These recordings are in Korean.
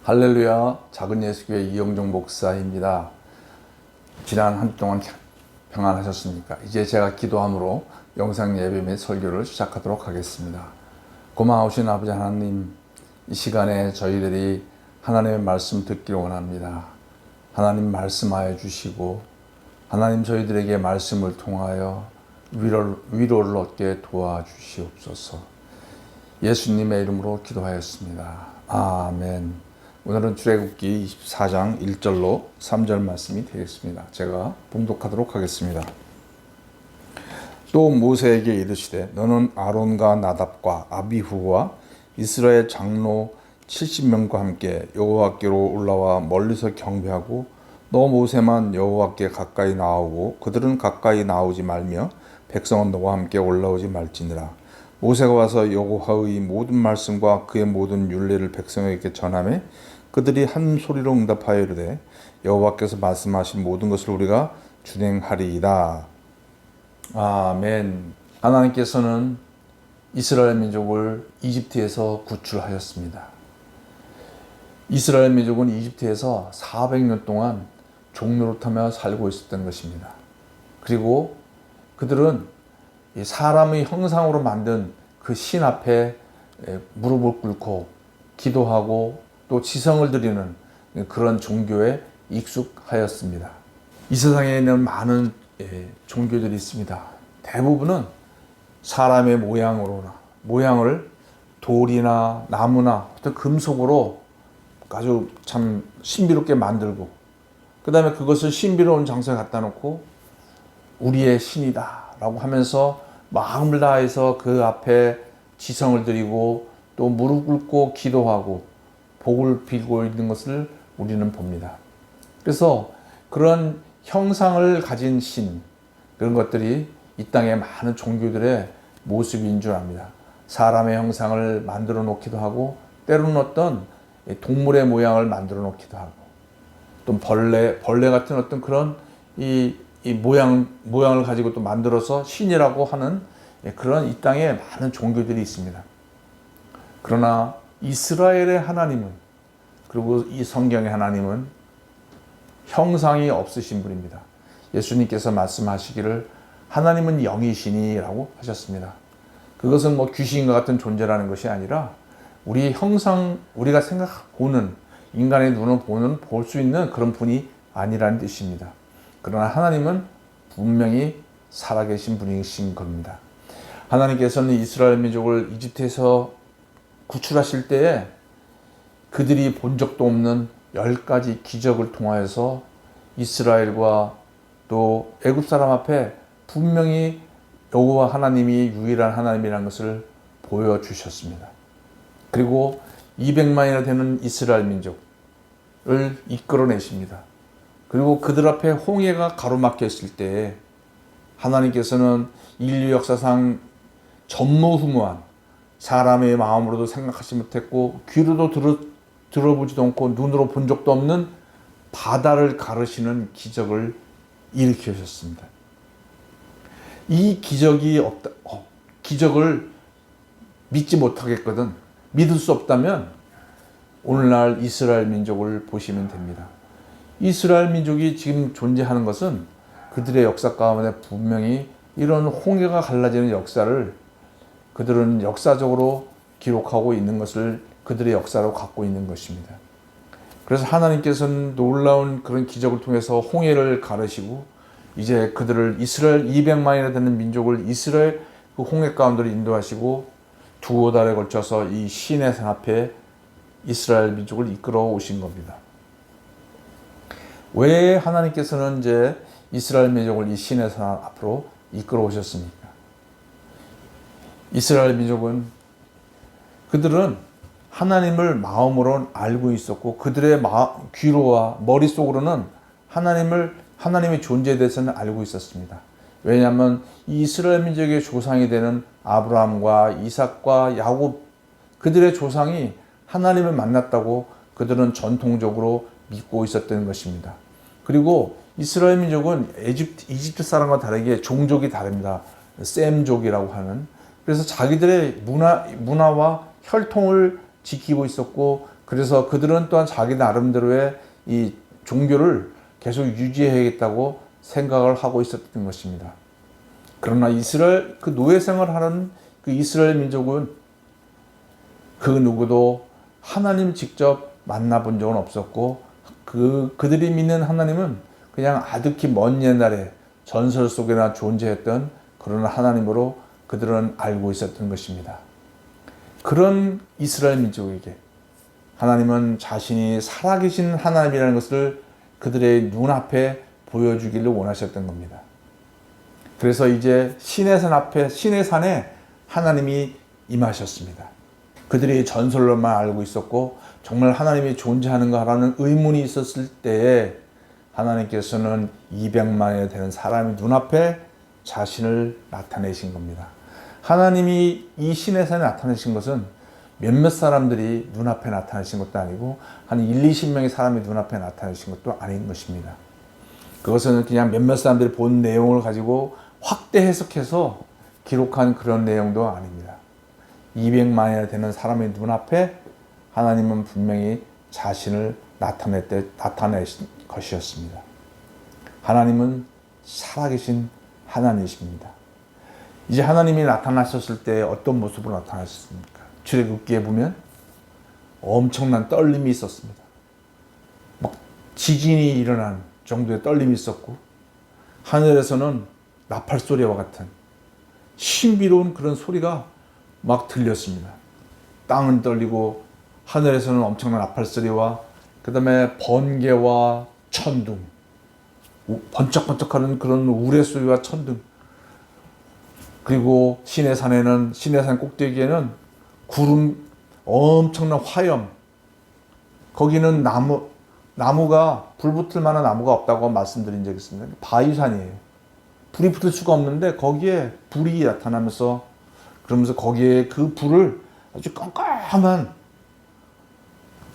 할렐루야, 작은 예수교회 이영종 목사입니다. 지난 한 주 동안 평안하셨습니까? 이제 제가 기도함으로 영상 예배 및 설교를 시작하도록 하겠습니다. 고마우신 아버지 하나님, 이 시간에 저희들이 하나님의 말씀 듣기를 원합니다. 하나님 말씀하여 주시고 하나님 저희들에게 말씀을 통하여 위로를 얻게 도와주시옵소서. 예수님의 이름으로 기도하였습니다. 아멘. 오늘은 출애굽기 24장 1절로 3절 말씀이 되겠습니다. 제가 봉독하도록 하겠습니다. 또 모세에게 이르시되 너는 아론과 나답과 아비후와 이스라엘 장로 70명과 함께 여호와께로 올라와 멀리서 경배하고 너 모세만 여호와께 가까이 나오고 그들은 가까이 나오지 말며 백성은 너와 함께 올라오지 말지니라. 모세가 와서 여호와의 모든 말씀과 그의 모든 율례를 백성에게 전하매 그들이 한 소리로 응답하여 이르되 여호와께서 말씀하신 모든 것을 우리가 준행하리이다. 아멘. 하나님께서는 이스라엘 민족을 이집트에서 구출하였습니다. 이스라엘 민족은 이집트에서 400년 동안 종노릇하며 살고 있었던 것입니다. 그리고 그들은 사람의 형상으로 만든 그 신 앞에 무릎을 꿇고 기도하고 또 지성을 드리는 그런 종교에 익숙하였습니다. 이 세상에는 많은 종교들이 있습니다. 대부분은 사람의 모양을 돌이나 나무나 어떤 금속으로 아주 참 신비롭게 만들고 그 다음에 그것을 신비로운 장소에 갖다 놓고 우리의 신이다 라고 하면서 마음을 다해서 그 앞에 지성을 드리고 또 무릎 꿇고 기도하고 복을 빌고 있는 것을 우리는 봅니다. 그래서 그런 형상을 가진 신, 그런 것들이 이 땅의 많은 종교들의 모습인 줄 압니다. 사람의 형상을 만들어 놓기도 하고 때로는 어떤 동물의 모양을 만들어 놓기도 하고 또 벌레 같은 어떤 그런 이 모양을 가지고 또 만들어서 신이라고 하는 그런 이 땅에 많은 종교들이 있습니다. 그러나 이스라엘의 하나님은, 그리고 이 성경의 하나님은 형상이 없으신 분입니다. 예수님께서 말씀하시기를 하나님은 영이시니라고 하셨습니다. 그것은 귀신과 같은 존재라는 것이 아니라 우리 형상, 우리가 보는 인간의 눈으로 볼 수 있는 그런 분이 아니라는 뜻입니다. 그러나 하나님은 분명히 살아계신 분이신 겁니다. 하나님께서는 이스라엘 민족을 이집트에서 구출하실 때에 그들이 본 적도 없는 10가지 기적을 통하여서 이스라엘과 또 애굽 사람 앞에 분명히 여호와 하나님이 유일한 하나님이라는 것을 보여주셨습니다. 그리고 200만이나 되는 이스라엘 민족을 이끌어내십니다. 그리고 그들 앞에 홍해가 가로막혀 있을 때에 하나님께서는 인류 역사상 전무후무한 사람의 마음으로도 생각하지 못했고 귀로도 들어보지도 않고 눈으로 본 적도 없는 바다를 가르시는 기적을 일으키셨습니다. 이 기적을 믿지 못하겠거든, 믿을 수 없다면 오늘날 이스라엘 민족을 보시면 됩니다. 이스라엘 민족이 지금 존재하는 것은 그들의 역사 가운데 분명히 이런 홍해가 갈라지는 역사를 그들은 역사적으로 기록하고 있는 것을 그들의 역사로 갖고 있는 것입니다. 그래서 하나님께서는 놀라운 그런 기적을 통해서 홍해를 가르시고 이제 그들을 이스라엘 200만이나 되는 민족을 이스라엘 그 홍해 가운데로 인도하시고 두어 달에 걸쳐서 이 시내 산 앞에 이스라엘 민족을 이끌어 오신 겁니다. 왜 하나님께서는 이제 이스라엘 민족을 이 시내 산 앞으로 이끌어 오셨습니까? 이스라엘 민족은 그들은 하나님을 마음으로 알고 있었고 그들의 귀로와 머릿속으로는 하나님의 존재에 대해서는 알고 있었습니다. 왜냐하면 이스라엘 민족의 조상이 되는 아브라함과 이삭과 야곱, 그들의 조상이 하나님을 만났다고 그들은 전통적으로 믿고 있었던 것입니다. 그리고 이스라엘 민족은 이집트 사람과 다르게 종족이 다릅니다. 셈족이라고 하는. 그래서 자기들의 문화와 혈통을 지키고 있었고 그래서 그들은 또한 자기 나름대로의 이 종교를 계속 유지해야겠다고 생각을 하고 있었던 것입니다. 그러나 이스라엘 그 노예 생활하는 그 이스라엘 민족은 그 누구도 하나님 직접 만나본 적은 없었고 그들이 믿는 하나님은 그냥 아득히 먼 옛날에 전설 속에나 존재했던 그런 하나님으로 그들은 알고 있었던 것입니다. 그런 이스라엘 민족에게 하나님은 자신이 살아계신 하나님이라는 것을 그들의 눈앞에 보여주기를 원하셨던 겁니다. 그래서 이제 시내산 앞에 시내산에 하나님이 임하셨습니다. 그들이 전설로만 알고 있었고 정말 하나님이 존재하는가라는 의문이 있었을 때에 하나님께서는 200만에 되는 사람의 눈앞에 자신을 나타내신 겁니다. 하나님이 이 시내산에 나타내신 것은 몇몇 사람들이 눈앞에 나타내신 것도 아니고 한 20명의 사람이 눈앞에 나타내신 것도 아닌 것입니다. 그것은 그냥 몇몇 사람들이 본 내용을 가지고 확대 해석해서 기록한 그런 내용도 아닙니다. 200만이나 되는 사람의 눈앞에 하나님은 분명히 자신을 나타내신 것이었습니다. 하나님은 살아계신 하나님이십니다. 이제 하나님이 나타나셨을 때 어떤 모습으로 나타나셨습니까? 출애굽기에 보면 엄청난 떨림이 있었습니다. 막 지진이 일어난 정도의 떨림이 있었고 하늘에서는 나팔 소리와 같은 신비로운 그런 소리가 막 들렸습니다. 땅은 떨리고 하늘에서는 엄청난 나팔 소리와 그 다음에 번개와 천둥, 번쩍번쩍하는 그런 우레소리와 천둥, 그리고 시내산 꼭대기에는 구름, 엄청난 화염, 거기는 나무가 불 붙을 만한 나무가 없다고 말씀드린 적이 있습니다. 바위산이에요. 불이 붙을 수가 없는데 거기에 불이 나타나면서 그러면서 거기에 그 불을 아주 깜깜한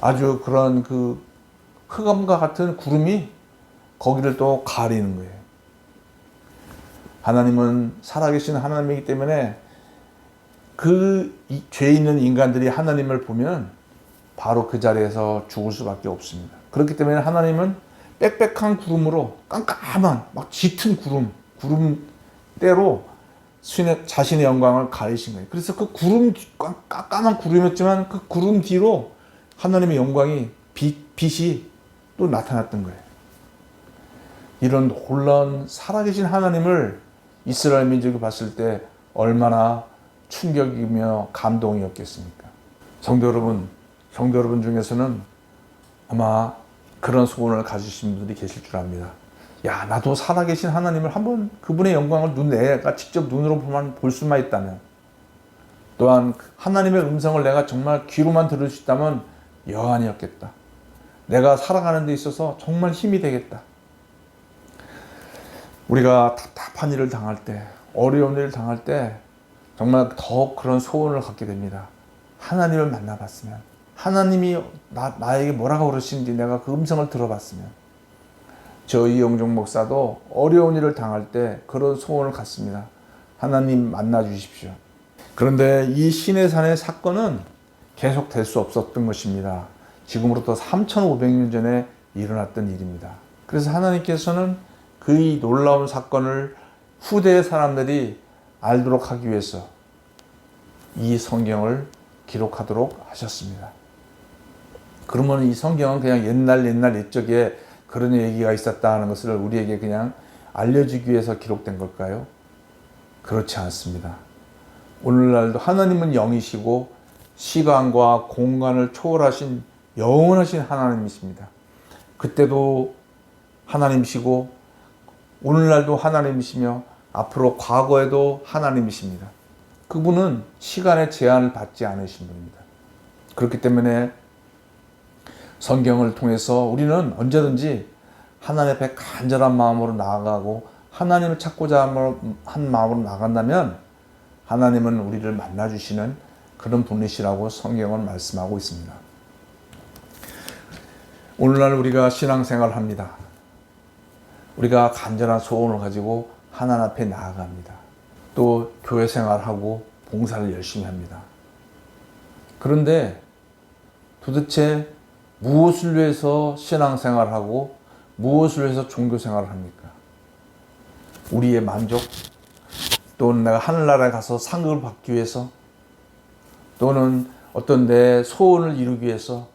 아주 그런 그 흑암과 같은 구름이 거기를 또 가리는 거예요. 하나님은 살아계신 하나님이기 때문에 그 죄 있는 인간들이 하나님을 보면 바로 그 자리에서 죽을 수밖에 없습니다. 그렇기 때문에 하나님은 빽빽한 구름으로 깜깜한 막 짙은 구름대로 자신의 영광을 가리신 거예요. 그래서 그 구름, 깜깜한 구름이었지만 그 구름 뒤로 하나님의 영광이 빛이 또 나타났던 거예요. 이런 놀라운 살아계신 하나님을 이스라엘 민족이 봤을 때 얼마나 충격이며 감동이었겠습니까? 성도 여러분 중에서는 아마 그런 소원을 가지신 분들이 계실 줄 압니다. 야, 나도 살아계신 하나님을 한번 그분의 영광을 내가 직접 눈으로 볼 수만 있다면, 또한 하나님의 음성을 내가 정말 귀로만 들을 수 있다면 여한이었겠다. 내가 살아가는 데 있어서 정말 힘이 되겠다. 우리가 답답한 일을 당할 때, 어려운 일을 당할 때 정말 더욱 그런 소원을 갖게 됩니다. 하나님을 만나봤으면, 하나님이 나에게 뭐라고 그러시는지 내가 그 음성을 들어봤으면. 저 이영종 목사도 어려운 일을 당할 때 그런 소원을 갖습니다. 하나님 만나 주십시오. 그런데 이 시내산의 사건은 계속될 수 없었던 것입니다. 지금으로부터 3,500년 전에 일어났던 일입니다. 그래서 하나님께서는 그 놀라운 사건을 후대의 사람들이 알도록 하기 위해서 이 성경을 기록하도록 하셨습니다. 그러면 이 성경은 그냥 옛날 옛적에 그런 얘기가 있었다는 것을 우리에게 그냥 알려주기 위해서 기록된 걸까요? 그렇지 않습니다. 오늘날도 하나님은 영이시고 시간과 공간을 초월하신 영원하신 하나님이십니다. 그때도 하나님이시고 오늘날도 하나님이시며 앞으로 과거에도 하나님이십니다. 그분은 시간의 제한을 받지 않으신 분입니다. 그렇기 때문에 성경을 통해서 우리는 언제든지 하나님 앞에 간절한 마음으로 나아가고 하나님을 찾고자 한 마음으로 나간다면 하나님은 우리를 만나주시는 그런 분이시라고 성경은 말씀하고 있습니다. 오늘날 우리가 신앙생활을 합니다. 우리가 간절한 소원을 가지고 하나님 앞에 나아갑니다. 또 교회 생활하고 봉사를 열심히 합니다. 그런데 도대체 무엇을 위해서 신앙생활을 하고 무엇을 위해서 종교생활을 합니까? 우리의 만족? 또는 내가 하늘나라에 가서 상급을 받기 위해서? 또는 어떤 내 소원을 이루기 위해서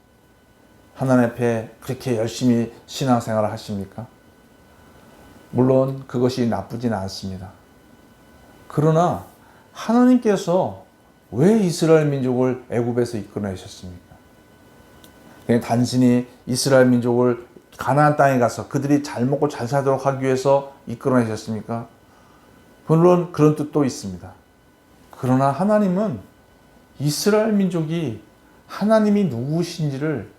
하나님 앞에 그렇게 열심히 신앙생활을 하십니까? 물론 그것이 나쁘진 않습니다. 그러나 하나님께서 왜 이스라엘 민족을 애굽에서 이끌어내셨습니까? 그냥 단순히 이스라엘 민족을 가나안 땅에 가서 그들이 잘 먹고 잘 살도록 하기 위해서 이끌어내셨습니까? 물론 그런 뜻도 있습니다. 그러나 하나님은 이스라엘 민족이 하나님이 누구신지를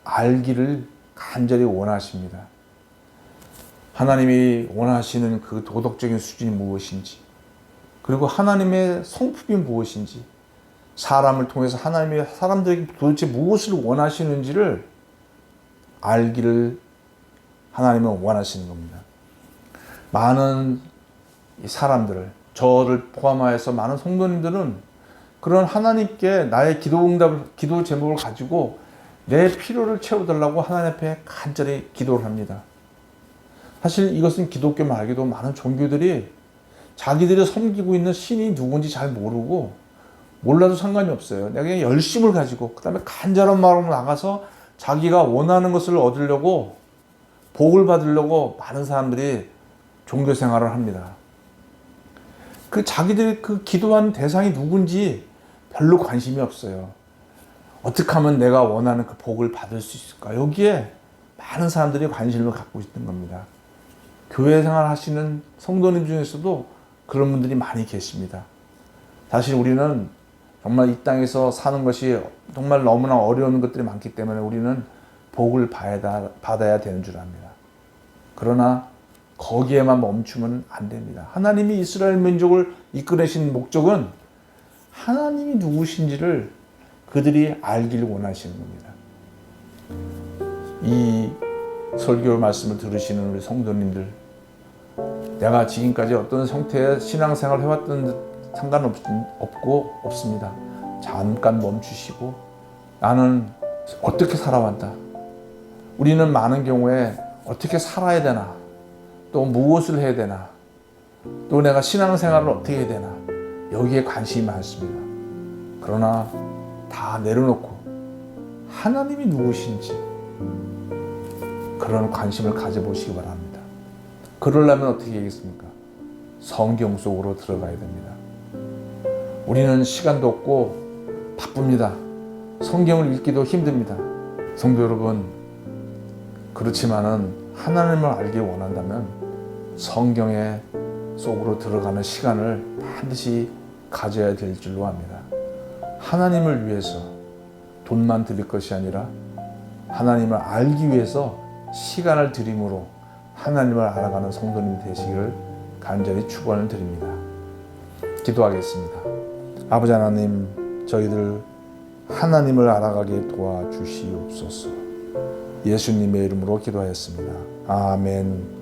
알기를 간절히 원하십니다. 하나님이 원하시는 그 도덕적인 수준이 무엇인지, 그리고 하나님의 성품이 무엇인지, 사람을 통해서 하나님이 사람들에게 도대체 무엇을 원하시는지를 알기를 하나님은 원하시는 겁니다. 많은 사람들을, 저를 포함하여서 많은 성도님들은 그런 하나님께 나의 기도 제목을 가지고 내 필요를 채워달라고 하나님 앞에 간절히 기도를 합니다. 사실 이것은 기독교 말고도 많은 종교들이 자기들이 섬기고 있는 신이 누군지 잘 모르고, 몰라도 상관이 없어요. 내가 그냥 열심을 가지고 그 다음에 간절한 마음으로 나가서 자기가 원하는 것을 얻으려고, 복을 받으려고 많은 사람들이 종교 생활을 합니다. 그 자기들이 그 기도한 대상이 누군지 별로 관심이 없어요. 어떻게 하면 내가 원하는 그 복을 받을 수 있을까? 여기에 많은 사람들이 관심을 갖고 있는 겁니다. 교회 생활 하시는 성도님 중에서도 그런 분들이 많이 계십니다. 사실 우리는 정말 이 땅에서 사는 것이 정말 너무나 어려운 것들이 많기 때문에 우리는 복을 받아야 되는 줄 압니다. 그러나 거기에만 멈추면 안 됩니다. 하나님이 이스라엘 민족을 이끌으신 목적은 하나님이 누구신지를 그들이 알기를 원하시는 겁니다. 이 설교 말씀을 들으시는 우리 성도님들, 내가 지금까지 어떤 형태의 신앙생활을 해왔던 없습니다. 잠깐 멈추시고 나는 어떻게 살아왔다. 우리는 많은 경우에 어떻게 살아야 되나, 또 무엇을 해야 되나, 또 내가 신앙생활을 어떻게 해야 되나, 여기에 관심이 많습니다. 그러나 다 내려놓고 하나님이 누구신지 그런 관심을 가져보시기 바랍니다. 그러려면 어떻게 하겠습니까? 성경 속으로 들어가야 됩니다. 우리는 시간도 없고 바쁩니다. 성경을 읽기도 힘듭니다. 성도 여러분, 그렇지만은 하나님을 알기 원한다면 성경의 속으로 들어가는 시간을 반드시 가져야 될 줄로 압니다. 하나님을 위해서 돈만 드릴 것이 아니라 하나님을 알기 위해서 시간을 드림으로 하나님을 알아가는 성도님 되시기를 간절히 축원을 드립니다. 기도하겠습니다. 아버지 하나님, 저희들 하나님을 알아가게 도와주시옵소서. 예수님의 이름으로 기도하였습니다. 아멘.